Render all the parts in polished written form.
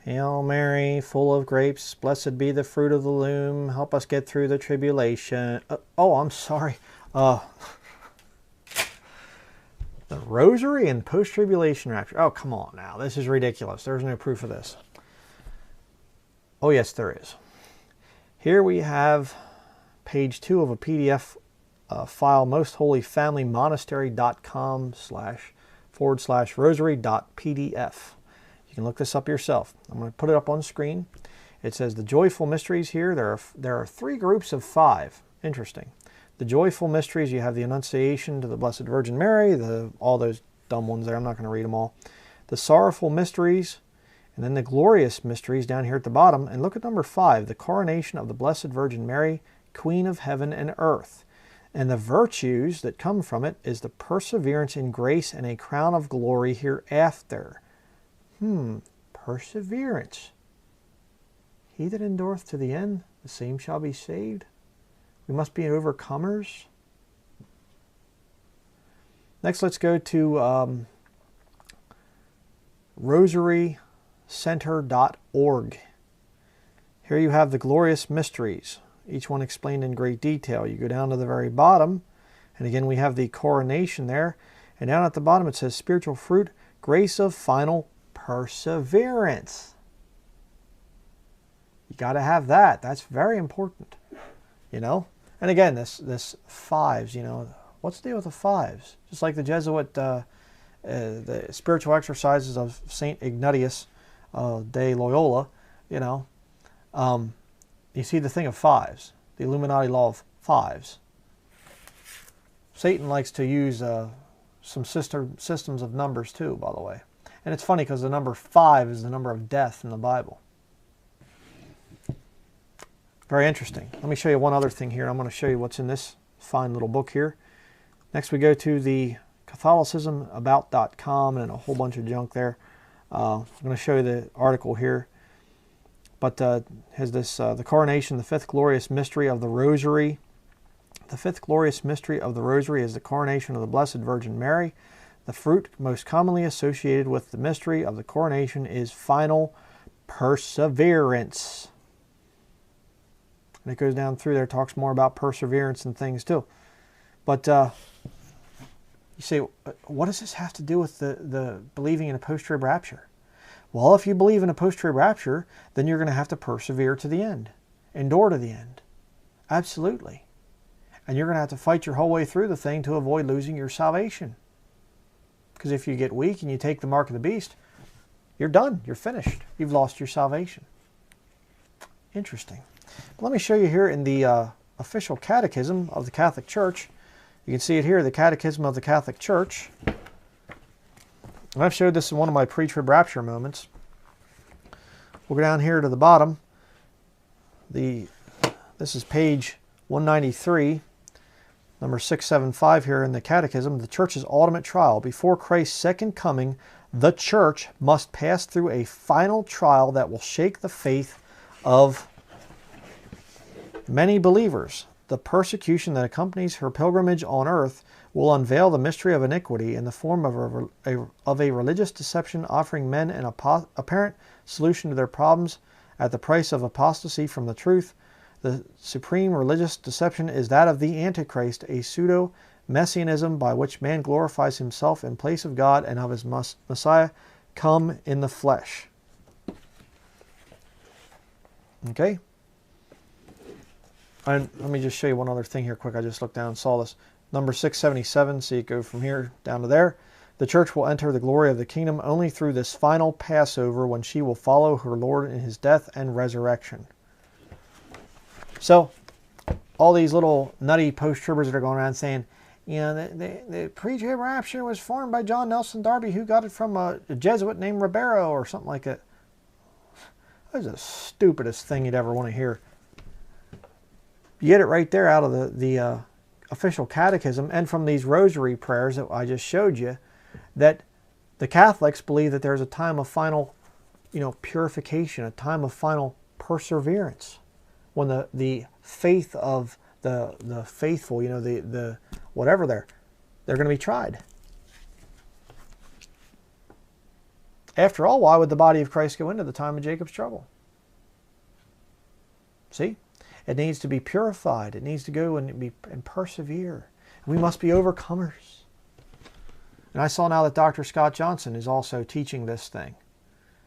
Hail Mary, full of grapes, blessed be the fruit of the womb. Help us get through the tribulation. Oh, I'm sorry. The Rosary and post-tribulation rapture. Oh, come on now. This is ridiculous. There's no proof of this. Oh, yes, there is. Here we have page 2 of a PDF file, mostholyfamilymonastery.com//rosary.pdf. You can look this up yourself. I'm going to put it up on screen. It says the joyful mysteries here. There are 3 groups of 5. Interesting. The joyful mysteries, you have the Annunciation to the Blessed Virgin Mary, all those dumb ones there. I'm not going to read them all. The sorrowful mysteries, and then the glorious mysteries down here at the bottom. And look at number 5, the coronation of the Blessed Virgin Mary, Queen of Heaven and Earth. And the virtues that come from it is the perseverance in grace and a crown of glory hereafter. Perseverance. He that endureth to the end, the same shall be saved. We must be overcomers. Next, let's go to rosarycenter.org. Here you have the glorious mysteries, each one explained in great detail. You go down to the very bottom, and again we have the coronation there. And down at the bottom it says spiritual fruit, grace of final perseverance. You got to have that. That's very important, you know. And again, this 5s, you know, what's the deal with the 5s? Just like the Jesuit, the spiritual exercises of Saint Ignatius de Loyola, you know. You see the thing of 5s, the Illuminati law of 5s. Satan likes to use some systems of numbers too, by the way. And it's funny because the number 5 is the number of death in the Bible. Very interesting. Let me show you one other thing here. I'm going to show you what's in this fine little book here. Next we go to the CatholicismAbout.com and a whole bunch of junk there. I'm going to show you the article here. But has this the coronation, the 5th glorious mystery of the Rosary. The 5th glorious mystery of the Rosary is the coronation of the Blessed Virgin Mary. The fruit most commonly associated with the mystery of the coronation is final perseverance. And it goes down through there, talks more about perseverance and things too. But you say, what does this have to do with the believing in a post-trib rapture? Well, if you believe in a post-trib rapture, then you're going to have to persevere to the end. Endure to the end. Absolutely. And you're going to have to fight your whole way through the thing to avoid losing your salvation. Because if you get weak and you take the mark of the beast, you're done. You're finished. You've lost your salvation. Interesting. But let me show you here in the official catechism of the Catholic Church. You can see it here, the Catechism of the Catholic Church. And I've showed this in one of my pre-trib rapture moments. We'll go down here to the bottom. This is page 193. Number 675 here in the Catechism, the Church's ultimate trial. Before Christ's second coming, the Church must pass through a final trial that will shake the faith of many believers. The persecution that accompanies her pilgrimage on earth will unveil the mystery of iniquity in the form of a religious deception, offering men an apparent solution to their problems at the price of apostasy from the truth. The supreme religious deception is that of the Antichrist, a pseudo-messianism by which man glorifies himself in place of God and of his Messiah come in the flesh. Okay? And let me just show you one other thing here quick. I just looked down and saw this. Number 677, so you go from here down to there. The Church will enter the glory of the kingdom only through this final Passover when she will follow her Lord in his death and resurrection. So, all these little nutty post-tribbers that are going around saying, you know, the pre-trib rapture was formed by John Nelson Darby, who got it from a Jesuit named Ribeiro or something like that. That's the stupidest thing you'd ever want to hear. You get it right there out of the official catechism and from these rosary prayers that I just showed you, that the Catholics believe that there's a time of final, purification, a time of final perseverance, when the faith of the faithful, the whatever they're going to be tried. After all, why would the body of Christ go into the time of Jacob's trouble? See? It needs to be purified. It needs to go and persevere. We must be overcomers. And I saw now that Dr. Scott Johnson is also teaching this thing.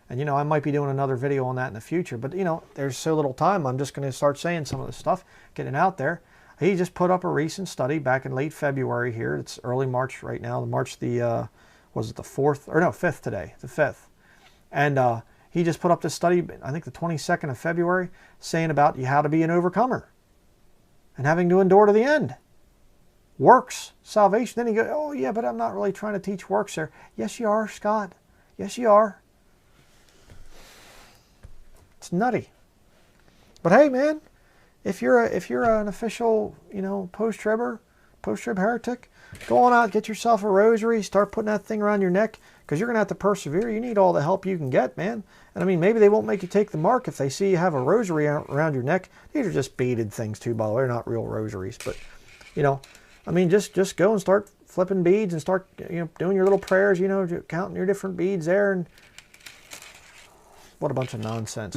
And, you know, I might be doing another video on that in the future. But, you know, there's so little time. I'm just going to start saying some of this stuff, getting it out there. He just put up a recent study back in late February here. It's early March right now. March the, was it the 4th? Or no, 5th today. The 5th. And he just put up this study, I think the 22nd of February, saying about how to be an overcomer. And having to endure to the end. Works, salvation. Then he goes, oh yeah, but I'm not really trying to teach works there. Yes, you are, Scott. Yes, you are. It's nutty. But hey, man, if you're an official, you know, post-trib heretic, go on out, get yourself a rosary, start putting that thing around your neck, because you're going to have to persevere. You need all the help you can get, man. And I mean, maybe they won't make you take the mark if they see you have a rosary around your neck. These are just beaded things too, by the way. They're not real rosaries, but, you know, I mean, just go and start flipping beads and start, you know, doing your little prayers, you know, counting your different beads there. And what a bunch of nonsense.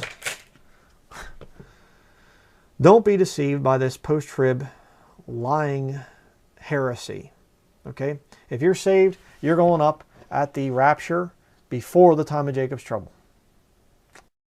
Don't be deceived by this post-trib lying heresy. Okay? If you're saved, you're going up at the rapture before the time of Jacob's trouble.